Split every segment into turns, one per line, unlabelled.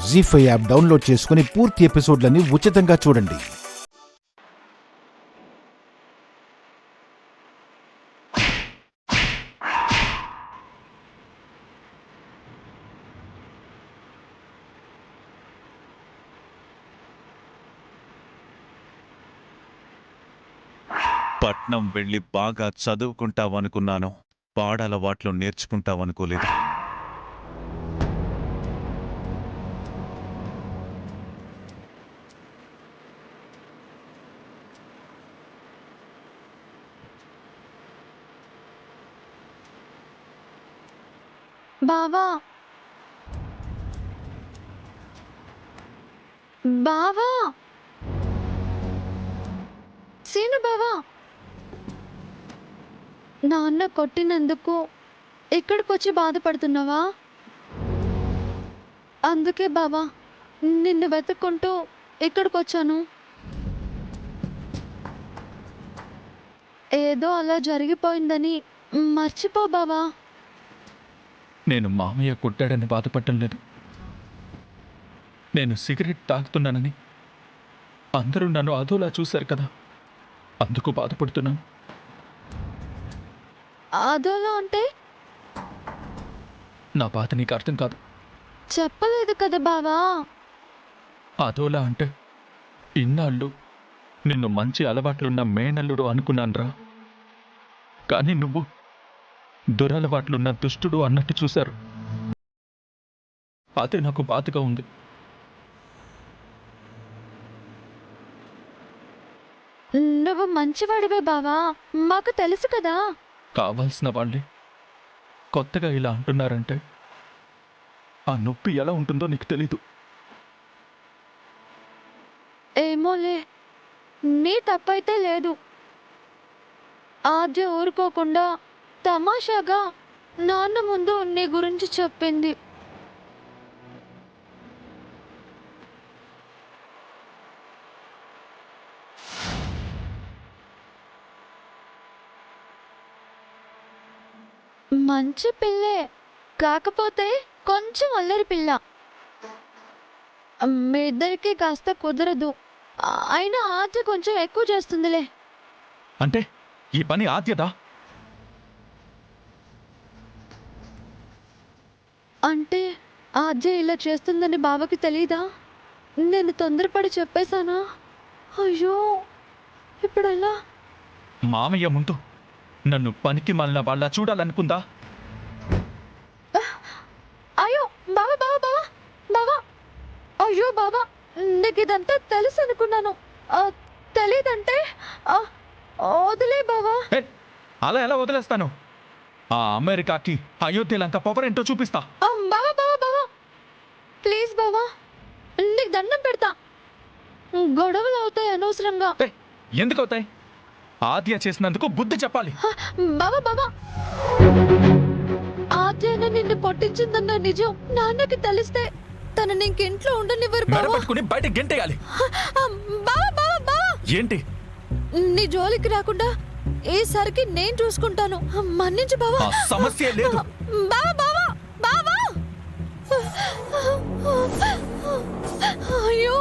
జీ5 app download చేసుకుని పూర్తి ఎపిసోడ్లని ఉచితంగా చూడండి.
పట్నం వెళ్ళి బాగా చదువుకుంటావనుకున్నాను. పాడలవాట్లు నేర్చుకుంటావనుకోలేదు.
బావా బావా సీను బావా, నాన్న కొట్టినందుకు ఇక్కడికొచ్చి బాధపడుతున్నావా? అందుకే బావా నిన్ను వెతుక్కుంటూ ఇక్కడికొచ్చాను. ఏదో అలా జరిగిపోయిందని మర్చిపో బావా.
నేను మామయ్య కొట్టాడని బాధపడటం లేదు. నేను సిగరెట్ తాగుతున్నానని అందరూ నన్ను అదోలా చూశారు కదా, అందుకు బాధపడుతున్నాను.
అదోలా అంటే
నా బాధ నీకు అర్థం కాదు.
చెప్పలేదు కదా బావా.
అదోలా అంటే ఇన్నాళ్ళు నిన్ను మంచి అలవాట్లున్న మేనల్లుడు అనుకున్నాన్రా, కానీ నువ్వు దురలవాట్లున్న దుష్టుడు అన్నట్టు చూశారు. అదే నాకు బాధగా ఉంది.
నువ్వు మంచివాడివే బావా, మాకు తెలుసు కదా.
కావాల్సిన వాళ్ళే కొత్తగా ఇలా అంటున్నారంటే ఆ నొప్పి ఎలా ఉంటుందో నీకు తెలీదు.
ఏమోలే, నీ తప్పైతే లేదు. ఆద్య ఊరుకోకుండా తమాషాగా నాన్న ముందు నీ గురించి చెప్పింది. మంచి పిల్లే, కాకపోతే కొంచెం అల్లరి పిల్ల. మీ ఇద్దరికి కాస్త కుదరదు. అయినా ఆద్య కొంచెం ఎక్కువ చేస్తుందిలే.
అంటే ఈ పని ఆద్యదా?
అంటే ఆద్య ఇలా చేస్తుందని బావకి తెలీదా? నేను తొందరపడి చెప్పేశానా? అయ్యో, ఇప్పుడెలా?
మామయ్య ముందు నన్ను పనికి మాలిన వాళ్ళ చూడాలనుకుందా?
అయ్యో బావా బావా బావా బావా, అయ్యో బావా, నీకు ఇదంతా తెలుసు అనుకున్నాను. తెలీదంటే వదిలే బావా.
అలా ఎలా వదిలేస్తాను? ఆ అమెరికాకి అయోధ్యలంతా పొగరేంటో చూపిస్తా.
బావా బావా బావా, ప్లీజ్ బావా, నీకు దండం పెడతా. గొడవలు అవుతాయి అనవసరంగా.
ఎందుకు అవుతాయి? ఆద్య చేసినందుకు బుద్ధి చెప్పాలి.
బావా బావా, ఆద్యన నిన్ను పొట్టించిందన్న నిజం నాన్నకి తెలిస్తే తను నీకింట్లో ఉండనివ్వరు బావా.
పట్టుకుని బయట గెంటేయాలి.
బావా బావా బావా,
ఏంటి?
నీ జోలికి రాకుండా ఈసారికి నేను చూసుకుంటాను. మన్నించు బావా.
సమస్య లేదు.
బావా బావా బావా. అయ్యో,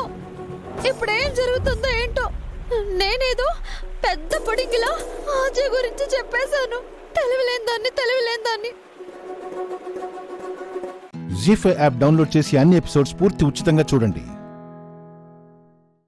ఇప్పుడేం జరుగుతుందో ఏంటో. నేనేదో పెద్ద పొడిగిలా ఆజయ్ గురించి చెప్పేశాను. తెలివిలేని దాన్ని.
జీ5 యాప్ డౌన్లోడ్ చేసి అన్ని ఎపిసోడ్స్ పూర్తి ఉచితంగా చూడండి.